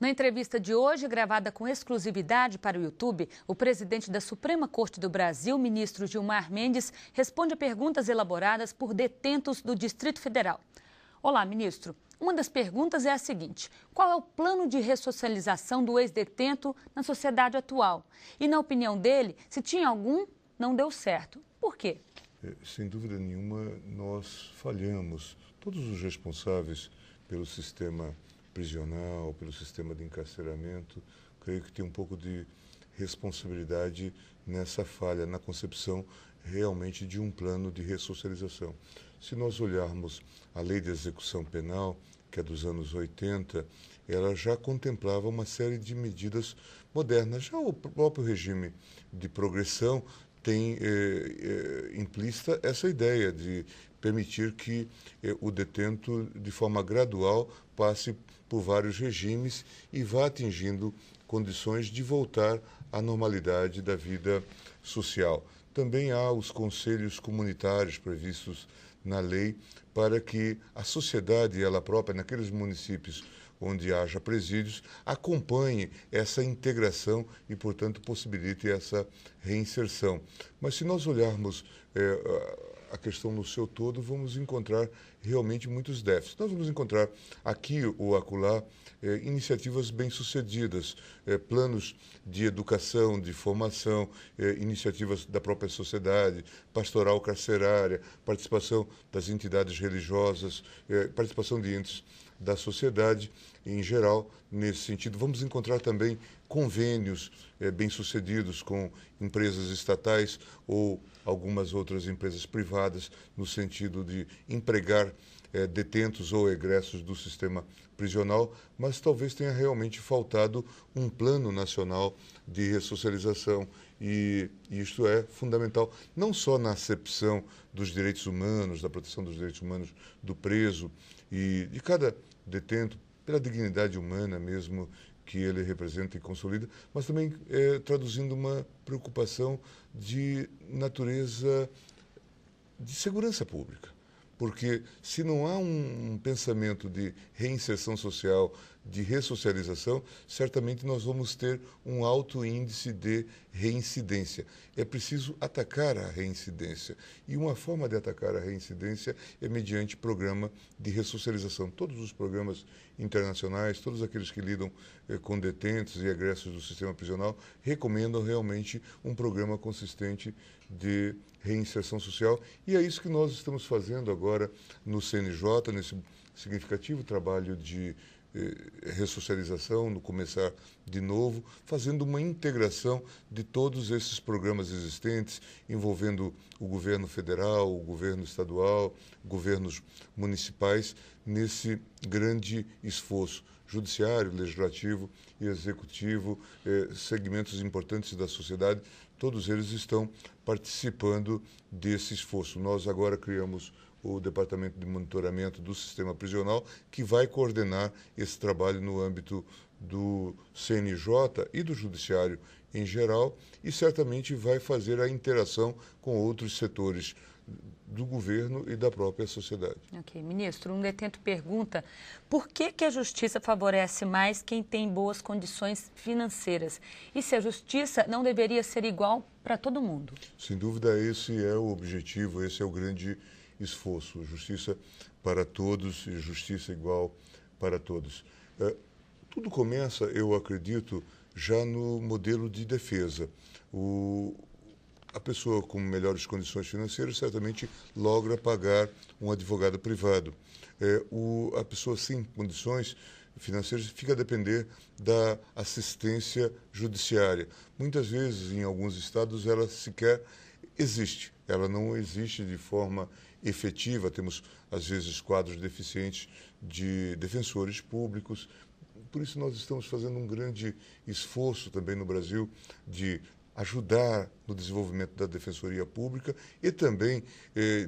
Na entrevista de hoje, gravada com exclusividade para o YouTube, o presidente da Suprema Corte do Brasil, ministro Gilmar Mendes, responde a perguntas elaboradas por detentos do Distrito Federal. Olá, ministro. Uma das perguntas é a seguinte: qual é o plano de ressocialização do ex-detento na sociedade atual? E, na opinião dele, se tinha algum, não deu certo. Por quê? Sem dúvida nenhuma, nós falhamos. Todos os responsáveis pelo sistema prisional, pelo sistema de encarceramento, creio que tem um pouco de responsabilidade nessa falha, na concepção realmente de um plano de ressocialização. Se nós olharmos a lei de execução penal, que é dos anos 80, ela já contemplava uma série de medidas modernas. Já o próprio regime de progressão tem implícita essa ideia de permitir que o detento, de forma gradual, passe por vários regimes e vá atingindo condições de voltar à normalidade da vida social. Também há os conselhos comunitários previstos na lei para que a sociedade, ela própria, naqueles municípios onde haja presídios, acompanhe essa integração e, portanto, possibilite essa reinserção. Mas se nós olharmos a questão no seu todo, vamos encontrar realmente muitos déficits. Nós vamos encontrar aqui ou acolá iniciativas bem-sucedidas, planos de educação, de formação, iniciativas da própria sociedade, pastoral carcerária, participação das entidades religiosas, participação de entes da sociedade em geral nesse sentido. Vamos encontrar também convênios bem-sucedidos com empresas estatais ou algumas outras empresas privadas no sentido de empregar detentos ou egressos do sistema prisional, mas talvez tenha realmente faltado um plano nacional de ressocialização e isto é fundamental, não só na acepção dos direitos humanos, da proteção dos direitos humanos do preso e de cada detento, pela dignidade humana mesmo que ele representa e consolida, mas também traduzindo uma preocupação de natureza de segurança pública. Porque se não há um pensamento de reinserção social, de ressocialização, certamente nós vamos ter um alto índice de reincidência. É preciso atacar a reincidência. E uma forma de atacar a reincidência é mediante programa de ressocialização. Todos os programas internacionais, todos aqueles que lidam com detentos e egressos do sistema prisional, recomendam realmente um programa consistente de reinserção social. E é isso que nós estamos fazendo agora no CNJ, nesse significativo trabalho de ressocialização, no Começar de Novo, fazendo uma integração de todos esses programas existentes, envolvendo o governo federal, o governo estadual, governos municipais, nesse grande esforço judiciário, legislativo e executivo, segmentos importantes da sociedade, todos eles estão participando desse esforço. Nós agora criamos o Departamento de Monitoramento do Sistema Prisional, que vai coordenar esse trabalho no âmbito do CNJ e do Judiciário em geral e certamente vai fazer a interação com outros setores do governo e da própria sociedade. Ok, ministro, um detento pergunta por que a justiça favorece mais quem tem boas condições financeiras e se a justiça não deveria ser igual para todo mundo? Sem dúvida, esse é o objetivo, esse é o grande esforço, justiça para todos e justiça igual para todos. Tudo começa, eu acredito, já no modelo de defesa. A pessoa com melhores condições financeiras certamente logra pagar um advogado privado. A pessoa sem condições financeiras fica a depender da assistência judiciária. Muitas vezes, em alguns estados, ela sequer existe. Ela não existe de forma efetiva. Temos, às vezes, quadros deficientes de defensores públicos. Por isso, nós estamos fazendo um grande esforço também no Brasil de ajudar no desenvolvimento da Defensoria Pública e também,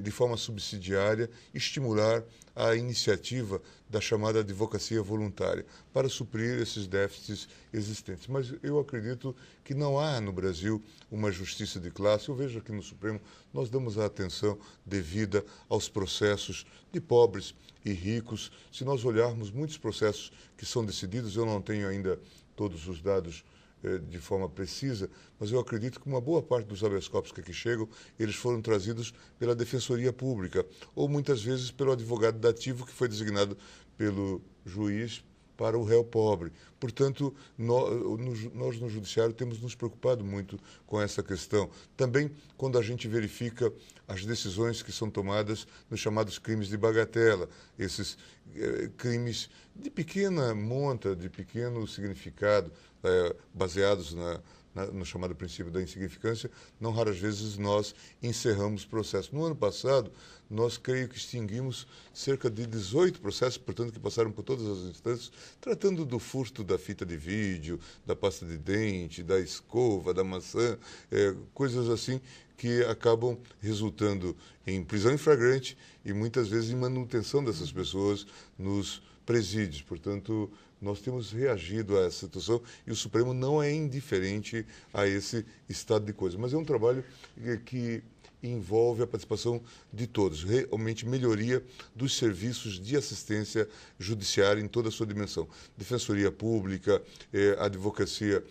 de forma subsidiária, estimular a iniciativa da chamada advocacia voluntária para suprir esses déficits existentes. Mas eu acredito que não há no Brasil uma justiça de classe. Eu vejo aqui no Supremo, nós damos a atenção devida aos processos de pobres e ricos. Se nós olharmos muitos processos que são decididos, eu não tenho ainda todos os dados de forma precisa, mas eu acredito que uma boa parte dos habeas corpus que aqui chegam, eles foram trazidos pela Defensoria Pública, ou muitas vezes pelo advogado dativo que foi designado pelo juiz para o réu pobre. Portanto, nós no Judiciário temos nos preocupado muito com essa questão. Também quando a gente verifica as decisões que são tomadas nos chamados crimes de bagatela, esses crimes de pequena monta, de pequeno significado, baseados no chamado princípio da insignificância, não raras vezes nós encerramos processos. No ano passado, nós creio que extinguimos cerca de 18 processos, portanto, que passaram por todas as instâncias, tratando do furto da fita de vídeo, da pasta de dente, da escova, da maçã, coisas assim que acabam resultando em prisão em flagrante e muitas vezes em manutenção dessas pessoas nos presídios. Portanto, nós temos reagido a essa situação e o Supremo não é indiferente a esse estado de coisas. Mas é um trabalho que envolve a participação de todos, realmente melhoria dos serviços de assistência judiciária em toda a sua dimensão. Defensoria Pública, advocacia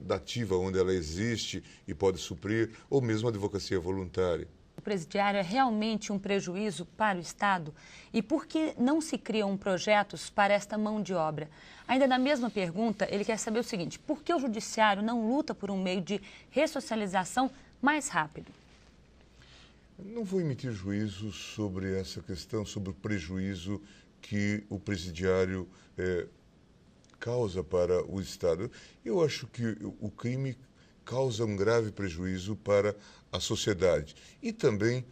dativa, onde ela existe e pode suprir, ou mesmo advocacia voluntária. O presidiário é realmente um prejuízo para o Estado? E por que não se criam projetos para esta mão de obra? Ainda na mesma pergunta, ele quer saber o seguinte: por que o Judiciário não luta por um meio de ressocialização mais rápido? Não vou emitir juízo sobre essa questão, sobre o prejuízo que o presidiário causa para o Estado. Eu acho que o crime causa um grave prejuízo para a sociedade e também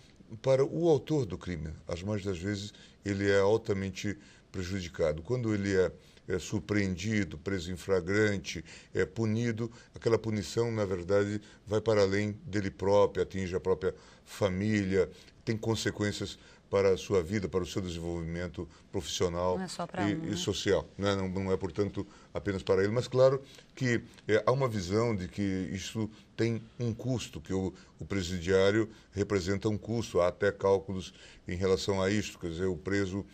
para o autor do crime. As mais das vezes ele é altamente prejudicado. Quando ele é surpreendido, preso em flagrante, é punido, aquela punição, na verdade, vai para além dele próprio, atinge a própria família, tem consequências para a sua vida, para o seu desenvolvimento profissional e social. Não é, portanto, apenas para ele, mas claro que há uma visão de que isso tem um custo, que o presidiário representa um custo, há até cálculos em relação a isto, quer dizer, o preso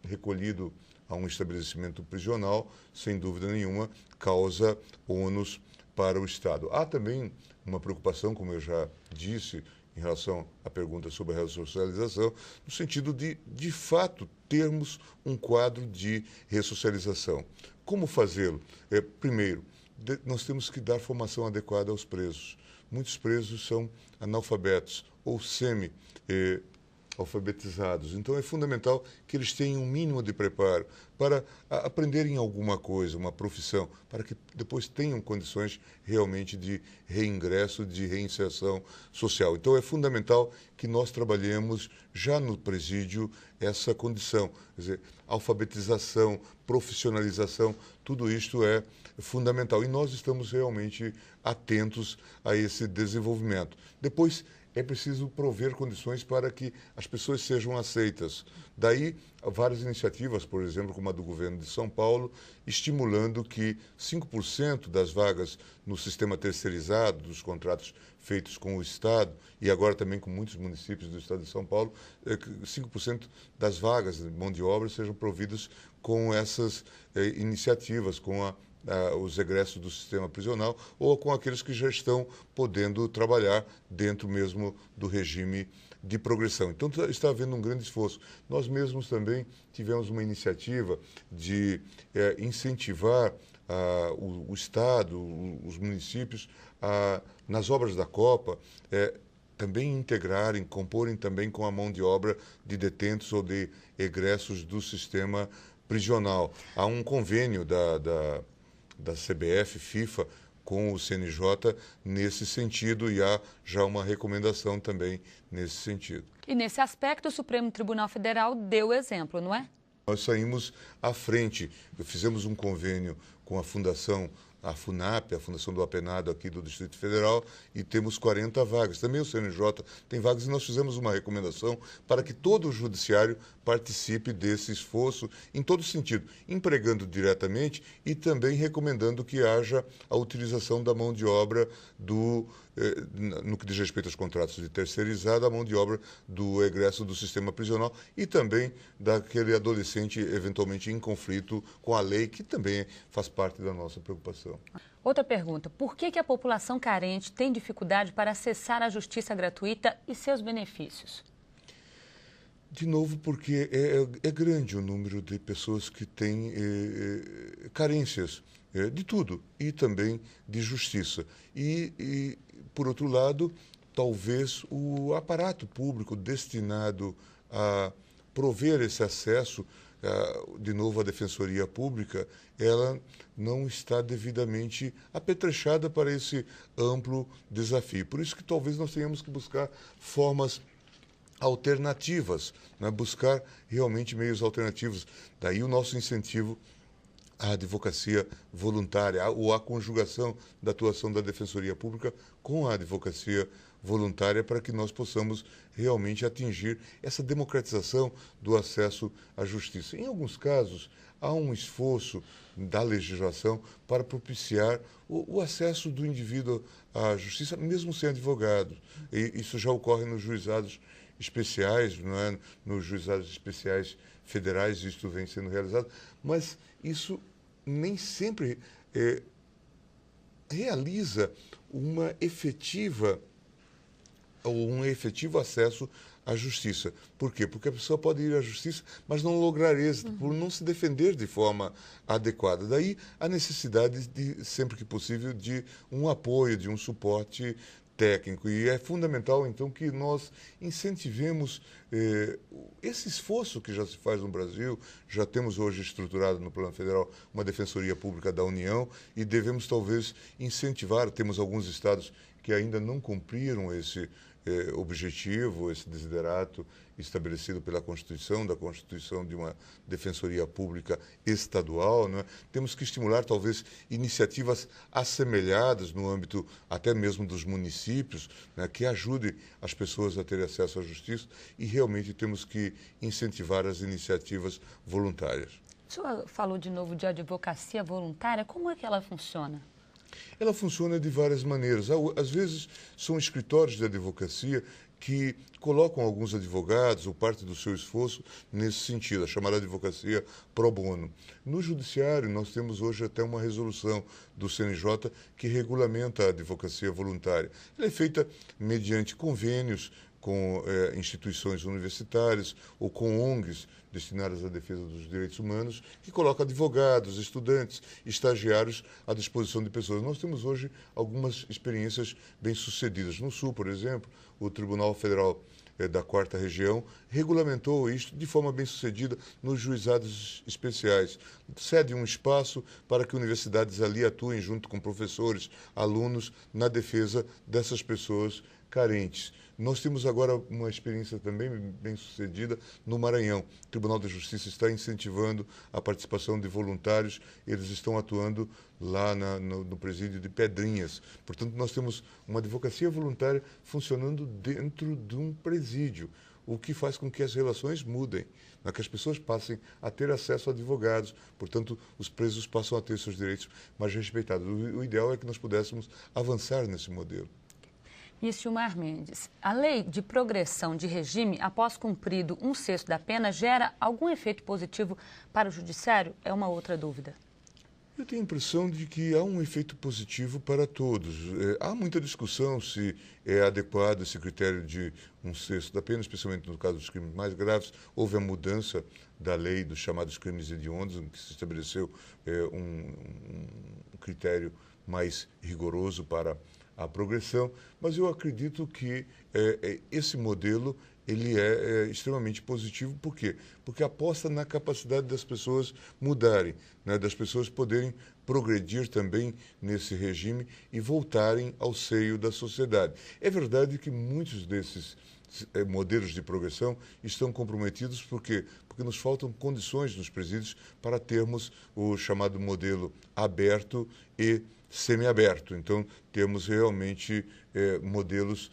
recolhido a um estabelecimento prisional, sem dúvida nenhuma, causa ônus para o Estado. Há também uma preocupação, como eu já disse, em relação à pergunta sobre a ressocialização, no sentido de fato, termos um quadro de ressocialização. Como fazê-lo? Primeiro, nós temos que dar formação adequada aos presos. Muitos presos são analfabetos ou semi-alfabetizados. Então, é fundamental que eles tenham um mínimo de preparo para aprenderem alguma coisa, uma profissão, para que depois tenham condições realmente de reingresso, de reinserção social. Então, é fundamental que nós trabalhemos já no presídio essa condição. Quer dizer, alfabetização, profissionalização, tudo isto é fundamental. E nós estamos realmente atentos a esse desenvolvimento. Depois, é preciso prover condições para que as pessoas sejam aceitas. Daí, várias iniciativas, por exemplo, como a do governo de São Paulo, estimulando que 5% das vagas no sistema terceirizado, dos contratos feitos com o Estado, e agora também com muitos municípios do Estado de São Paulo, 5% das vagas de mão de obra sejam providas com essas iniciativas, com os egressos do sistema prisional ou com aqueles que já estão podendo trabalhar dentro mesmo do regime de progressão. Então, está havendo um grande esforço. Nós mesmos também tivemos uma iniciativa de incentivar o Estado, os municípios, nas obras da Copa, também integrarem, comporem também com a mão de obra de detentos ou de egressos do sistema prisional. Há um convênio da CBF, FIFA, com o CNJ nesse sentido e há já uma recomendação também nesse sentido. E nesse aspecto o Supremo Tribunal Federal deu exemplo, não é? Nós saímos à frente, fizemos um convênio com a Fundação a FUNAP, a Fundação do Apenado aqui do Distrito Federal, e temos 40 vagas. Também o CNJ tem vagas e nós fizemos uma recomendação para que todo o judiciário participe desse esforço em todo sentido, empregando diretamente e também recomendando que haja a utilização da mão de obra no que diz respeito aos contratos de terceirizada, a mão de obra do egresso do sistema prisional e também daquele adolescente eventualmente em conflito com a lei, que também faz parte da nossa preocupação. Outra pergunta, por que a população carente tem dificuldade para acessar a justiça gratuita e seus benefícios? De novo, porque é grande o número de pessoas que têm carências de tudo e também de justiça. E, por outro lado, talvez o aparato público destinado a prover esse acesso, de novo, à Defensoria Pública, ela não está devidamente apetrechada para esse amplo desafio. Por isso que talvez nós tenhamos que buscar formas alternativas, né? Buscar realmente meios alternativos. Daí o nosso incentivo à advocacia voluntária, ou à conjugação da atuação da Defensoria Pública com a advocacia voluntária, para que nós possamos realmente atingir essa democratização do acesso à justiça. Em alguns casos, há um esforço da legislação para propiciar o acesso do indivíduo à justiça, mesmo sem advogado. E isso já ocorre nos juizados especiais, não é? Nos juizados especiais federais, isto vem sendo realizado, mas isso nem sempre realiza um efetivo acesso à justiça. Por quê? Porque a pessoa pode ir à justiça, mas não lograr êxito, por não se defender de forma adequada. Daí a necessidade de, sempre que possível, de um apoio, de um suporte técnico. E é fundamental, então, que nós incentivemos esse esforço que já se faz no Brasil. Já temos hoje estruturado no plano federal uma Defensoria Pública da União e devemos, talvez, incentivar. Temos alguns estados que ainda não cumpriram esse objetivo, esse desiderato estabelecido pela Constituição, da Constituição de uma Defensoria Pública estadual, né? Temos que estimular, talvez, iniciativas assemelhadas no âmbito até mesmo dos municípios, né? Que ajudem as pessoas a terem acesso à justiça, e realmente temos que incentivar as iniciativas voluntárias. O senhor falou de novo de advocacia voluntária, como é que ela funciona? Ela funciona de várias maneiras. Às vezes, são escritórios de advocacia que colocam alguns advogados ou parte do seu esforço nesse sentido, a chamada advocacia pro bono. No judiciário, nós temos hoje até uma resolução do CNJ que regulamenta a advocacia voluntária. Ela é feita mediante convênios com instituições universitárias ou com ONGs destinadas à defesa dos direitos humanos, que colocam advogados, estudantes, estagiários à disposição de pessoas. Nós temos hoje algumas experiências bem-sucedidas. No Sul, por exemplo, o Tribunal Federal da 4ª Região regulamentou isto de forma bem-sucedida nos juizados especiais. Cede um espaço para que universidades ali atuem junto com professores, alunos, na defesa dessas pessoas carentes. Nós temos agora uma experiência também bem-sucedida no Maranhão. O Tribunal de Justiça está incentivando a participação de voluntários, eles estão atuando lá no presídio de Pedrinhas. Portanto, nós temos uma advocacia voluntária funcionando dentro de um presídio, o que faz com que as relações mudem, né? Que as pessoas passem a ter acesso a advogados, portanto, os presos passam a ter seus direitos mais respeitados. O ideal é que nós pudéssemos avançar nesse modelo. Ministro Gilmar Mendes, a lei de progressão de regime, após cumprido 1/6 da pena, gera algum efeito positivo para o judiciário? É uma outra dúvida. Eu tenho a impressão de que há um efeito positivo para todos. Há muita discussão se é adequado esse critério de 1/6 da pena, especialmente no caso dos crimes mais graves. Houve a mudança da lei dos chamados crimes hediondos, em que se estabeleceu um critério mais rigoroso para a progressão, mas eu acredito que esse modelo ele é extremamente positivo. Por quê? Porque aposta na capacidade das pessoas mudarem, né, das pessoas poderem progredir também nesse regime e voltarem ao seio da sociedade. É verdade que muitos desses modelos de progressão estão comprometidos porque nos faltam condições nos presídios para termos o chamado modelo aberto e semiaberto. Então, temos realmente modelos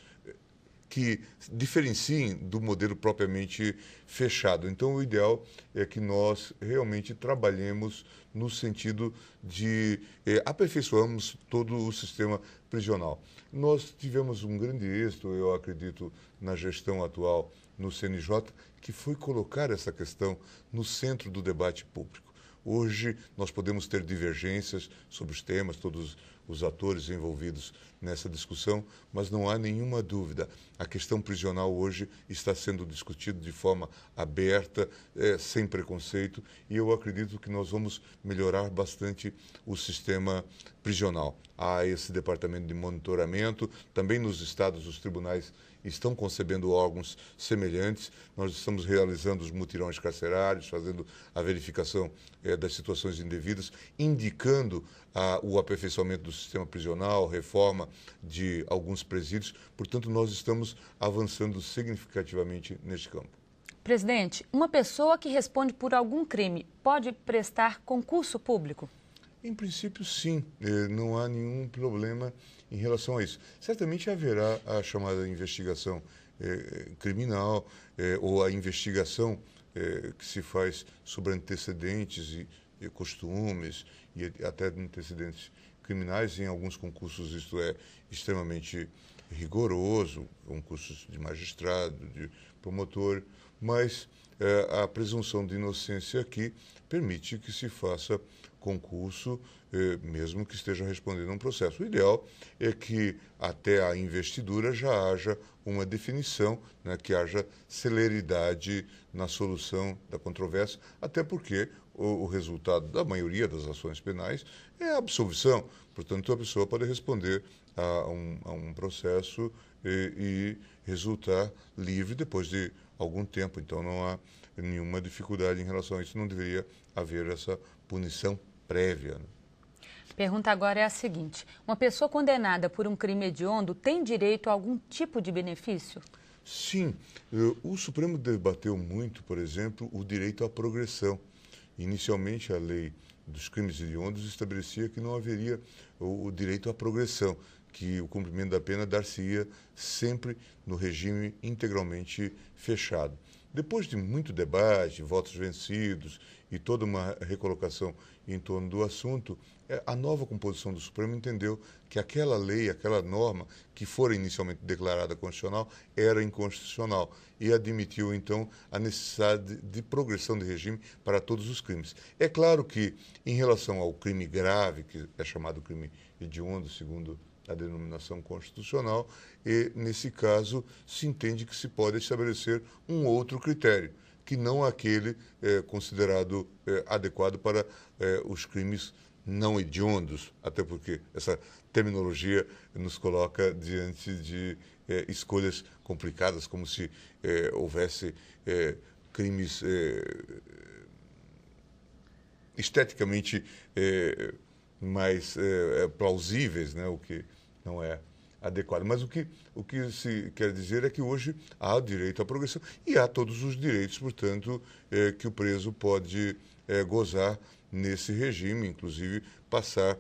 que diferenciem do modelo propriamente fechado. Então, o ideal é que nós realmente trabalhemos no sentido de aperfeiçoarmos todo o sistema prisional. Nós tivemos um grande êxito, eu acredito, na gestão atual no CNJ, que foi colocar essa questão no centro do debate público. Hoje, nós podemos ter divergências sobre os temas, todos os atores envolvidos nessa discussão, mas não há nenhuma dúvida. A questão prisional hoje está sendo discutida de forma aberta, sem preconceito, e eu acredito que nós vamos melhorar bastante o sistema prisional. Há esse departamento de monitoramento, também nos estados os tribunais estão concebendo órgãos semelhantes. Nós estamos realizando os mutirões carcerários, fazendo a verificação das situações indevidas, indicando o aperfeiçoamento do sistema prisional, reforma de alguns presídios. Portanto, nós estamos avançando significativamente neste campo. Presidente, uma pessoa que responde por algum crime pode prestar concurso público? Em princípio, sim. Não há nenhum problema em relação a isso. Certamente haverá a chamada investigação criminal ou a investigação que se faz sobre antecedentes e costumes e até antecedentes criminais. Em alguns concursos isso é extremamente rigoroso, concursos de magistrado, de promotor, mas a presunção de inocência aqui permite que se faça concurso, mesmo que esteja respondendo a um processo. O ideal é que até a investidura já haja uma definição, né, que haja celeridade na solução da controvérsia, até porque o resultado da maioria das ações penais é a absolvição. Portanto, a pessoa pode responder a um processo e resultar livre depois de algum tempo. Então, não há nenhuma dificuldade em relação a isso. Não deveria haver essa punição prévia, né? Pergunta agora é a seguinte: uma pessoa condenada por um crime hediondo tem direito a algum tipo de benefício? Sim. O Supremo debateu muito, por exemplo, o direito à progressão. Inicialmente, a lei dos crimes hediondos estabelecia que não haveria o direito à progressão, que o cumprimento da pena dar-se-ia sempre no regime integralmente fechado. Depois de muito debate, votos vencidos e toda uma recolocação em torno do assunto, a nova composição do Supremo entendeu que aquela lei, aquela norma que fora inicialmente declarada constitucional, era inconstitucional e admitiu, então, a necessidade de progressão de regime para todos os crimes. É claro que, em relação ao crime grave, que é chamado crime hediondo, segundo a denominação constitucional, e, nesse caso, se entende que se pode estabelecer um outro critério, que não aquele considerado adequado para os crimes não hediondos, até porque essa terminologia nos coloca diante de escolhas complicadas, como se houvesse crimes esteticamente mais plausíveis, né, o que não é adequado. Mas o que se quer dizer é que hoje há o direito à progressão e há todos os direitos, portanto, que o preso pode gozar nesse regime, inclusive passar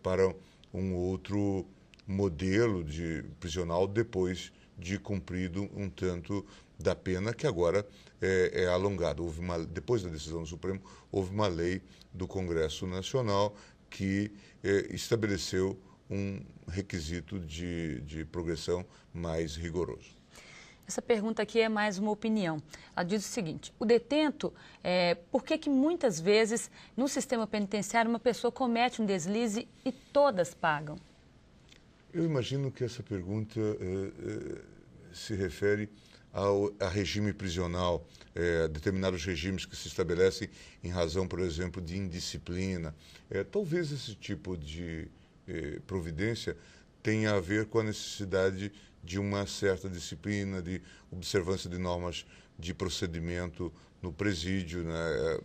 para um outro modelo de prisional depois de cumprido um tanto da pena, que agora é alongado. Depois da decisão do Supremo, houve uma lei do Congresso Nacional que estabeleceu um requisito de progressão mais rigoroso. Essa pergunta aqui é mais uma opinião. Ela diz o seguinte: o detento, por que muitas vezes no sistema penitenciário uma pessoa comete um deslize e todas pagam? Eu imagino que essa pergunta se refere a regime prisional, determinados regimes que se estabelecem em razão, por exemplo, de indisciplina. Talvez esse tipo de providência tem a ver com a necessidade de uma certa disciplina, de observância de normas de procedimento no presídio, né?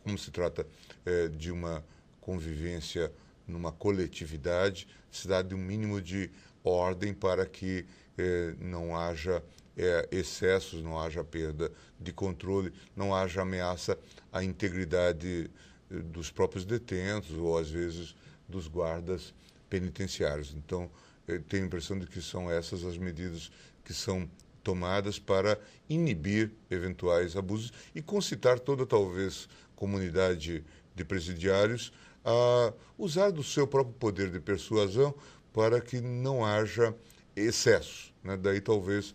Como se trata de uma convivência numa coletividade, necessidade de um mínimo de ordem para que não haja excessos, não haja perda de controle, não haja ameaça à integridade dos próprios detentos ou, às vezes, dos guardas penitenciários. Então, eu tenho a impressão de que são essas as medidas que são tomadas para inibir eventuais abusos e concitar toda, talvez, comunidade de presidiários a usar do seu próprio poder de persuasão para que não haja excessos, né? Daí, talvez,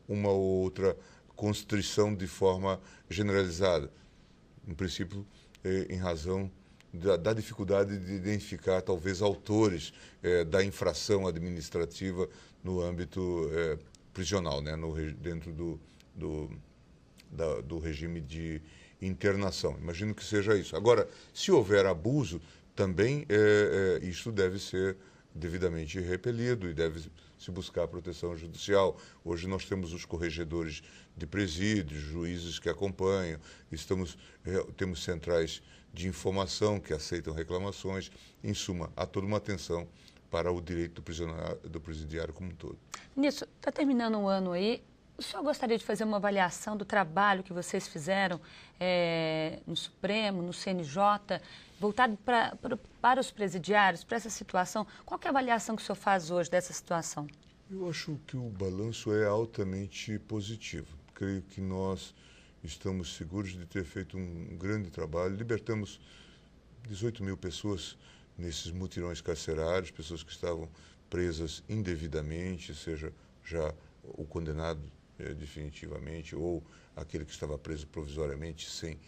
uma ou outra constrição de forma generalizada. Em princípio, em razão da dificuldade de identificar, talvez, autores da infração administrativa no âmbito prisional, né? Dentro do regime de internação. Imagino que seja isso. Agora, se houver abuso, também isso deve ser devidamente repelido e deve se buscar a proteção judicial. Hoje nós temos os corregedores de presídios, juízes que acompanham, temos centrais de informação que aceitam reclamações. Em suma, há toda uma atenção para o direito do presidiário como um todo. Ministro, está terminando um ano aí. O senhor gostaria de fazer uma avaliação do trabalho que vocês fizeram no Supremo, no CNJ, voltado para os presidiários, para essa situação? Qual que é a avaliação que o senhor faz hoje dessa situação? Eu acho que o balanço é altamente positivo. Creio que nós estamos seguros de ter feito um grande trabalho. Libertamos 18 mil pessoas nesses mutirões carcerários, pessoas que estavam presas indevidamente, seja já o condenado definitivamente ou aquele que estava preso provisoriamente sem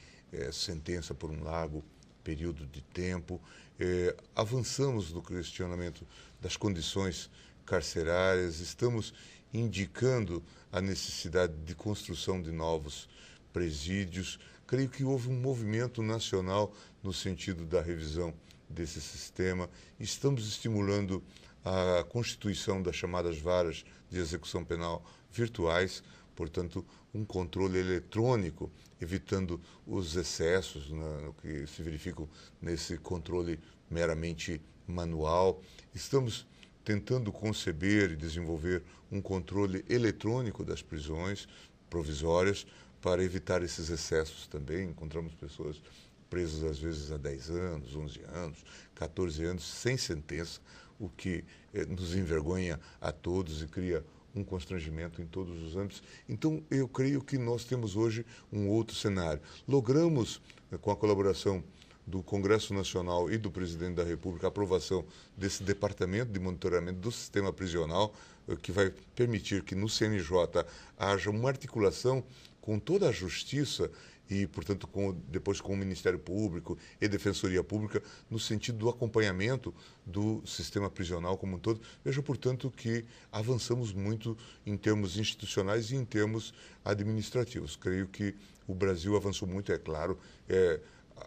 sentença por um largo período de tempo. Avançamos no questionamento das condições carcerárias, estamos indicando a necessidade de construção de novos presídios. Creio que houve um movimento nacional no sentido da revisão desse sistema. Estamos estimulando a constituição das chamadas varas de execução penal virtuais, portanto, um controle eletrônico, evitando os excessos, né, que se verificam nesse controle meramente manual. Estamos tentando conceber e desenvolver um controle eletrônico das prisões provisórias para evitar esses excessos também. Encontramos pessoas presas, às vezes, há 10 anos, 11 anos, 14 anos, sem sentença, o que nos envergonha a todos e cria um constrangimento em todos os âmbitos. Então, eu creio que nós temos hoje um outro cenário. Logramos, com a colaboração do Congresso Nacional e do Presidente da República, a aprovação desse Departamento de Monitoramento do Sistema Prisional, que vai permitir que no CNJ haja uma articulação com toda a Justiça e, portanto, depois com o Ministério Público e Defensoria Pública, no sentido do acompanhamento do sistema prisional como um todo. Vejo, portanto, que avançamos muito em termos institucionais e em termos administrativos. Creio que o Brasil avançou muito, é claro.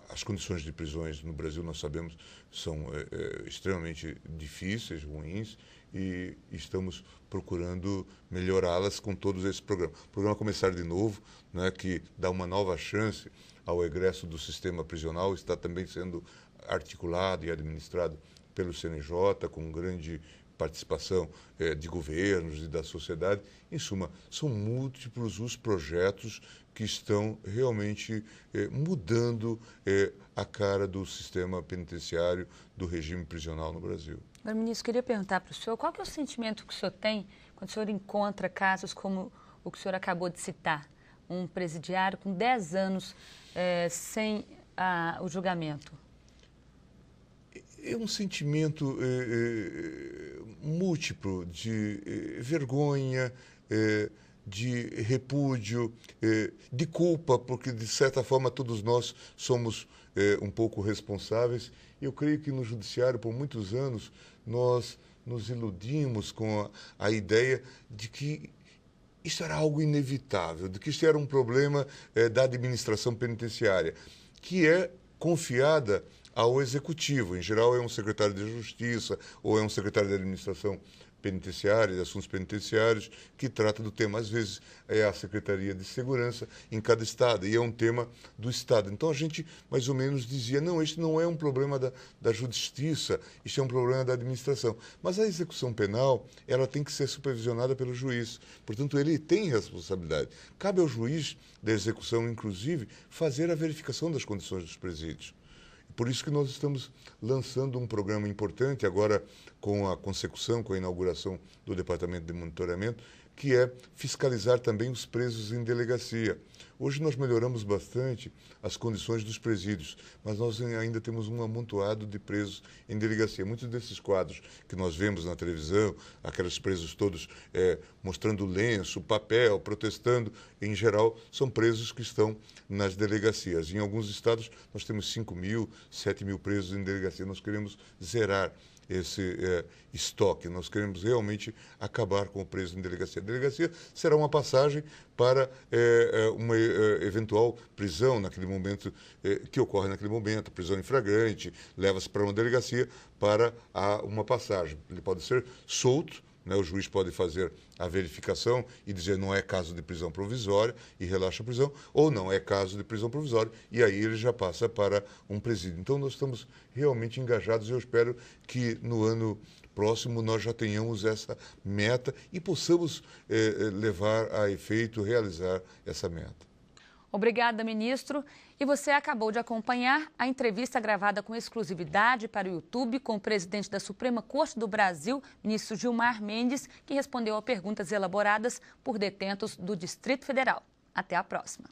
As condições de prisões no Brasil, nós sabemos, são extremamente difíceis, ruins, e estamos procurando melhorá-las com todos esses programas. O programa Começar de Novo, né, que dá uma nova chance ao egresso do sistema prisional, está também sendo articulado e administrado pelo CNJ, com grande participação de governos e da sociedade. Em suma, são múltiplos os projetos que estão realmente mudando a cara do sistema penitenciário, do regime prisional no Brasil. Agora, ministro, queria perguntar para o senhor, qual que é o sentimento que o senhor tem quando o senhor encontra casos como o que o senhor acabou de citar? Um presidiário com 10 anos sem o julgamento. É um sentimento múltiplo de vergonha, de repúdio, de culpa, porque, de certa forma, todos nós somos um pouco responsáveis. Eu creio que no judiciário, por muitos anos, nós nos iludimos com a ideia de que isso era algo inevitável, de que isso era um problema da administração penitenciária, que é confiada ao executivo. Em geral, é um secretário de Justiça ou é um secretário de Administração Penitenciária, de Assuntos Penitenciários, que trata do tema. Às vezes é a Secretaria de Segurança em cada estado, e é um tema do Estado. Então a gente mais ou menos dizia, não, este não é um problema da Justiça, este é um problema da administração. Mas a execução penal, ela tem que ser supervisionada pelo juiz. Portanto, ele tem responsabilidade. Cabe ao juiz da execução, inclusive, fazer a verificação das condições dos presídios. Por isso que nós estamos lançando um programa importante agora com a consecução, com a inauguração do Departamento de Monitoramento, que é fiscalizar também os presos em delegacia. Hoje nós melhoramos bastante as condições dos presídios, mas nós ainda temos um amontoado de presos em delegacia. Muitos desses quadros que nós vemos na televisão, aqueles presos todos mostrando lenço, papel, protestando, em geral, são presos que estão nas delegacias. Em alguns estados nós temos 5.000, 7.000 presos em delegacia. Nós queremos zerar esse estoque. Nós queremos realmente acabar com o preso em delegacia. A delegacia será uma passagem para uma eventual prisão naquele momento, que ocorre naquele momento, prisão em flagrante, leva-se para uma delegacia para uma passagem. Ele pode ser solto, né, o juiz pode fazer a verificação e dizer não é caso de prisão provisória e relaxa a prisão, ou não é caso de prisão provisória e aí ele já passa para um presídio. Então nós estamos realmente engajados e eu espero que no ano próximo nós já tenhamos essa meta e possamos levar a efeito, realizar essa meta. Obrigada, ministro. E você acabou de acompanhar a entrevista gravada com exclusividade para o YouTube com o presidente da Suprema Corte do Brasil, ministro Gilmar Mendes, que respondeu a perguntas elaboradas por detentos do Distrito Federal. Até a próxima.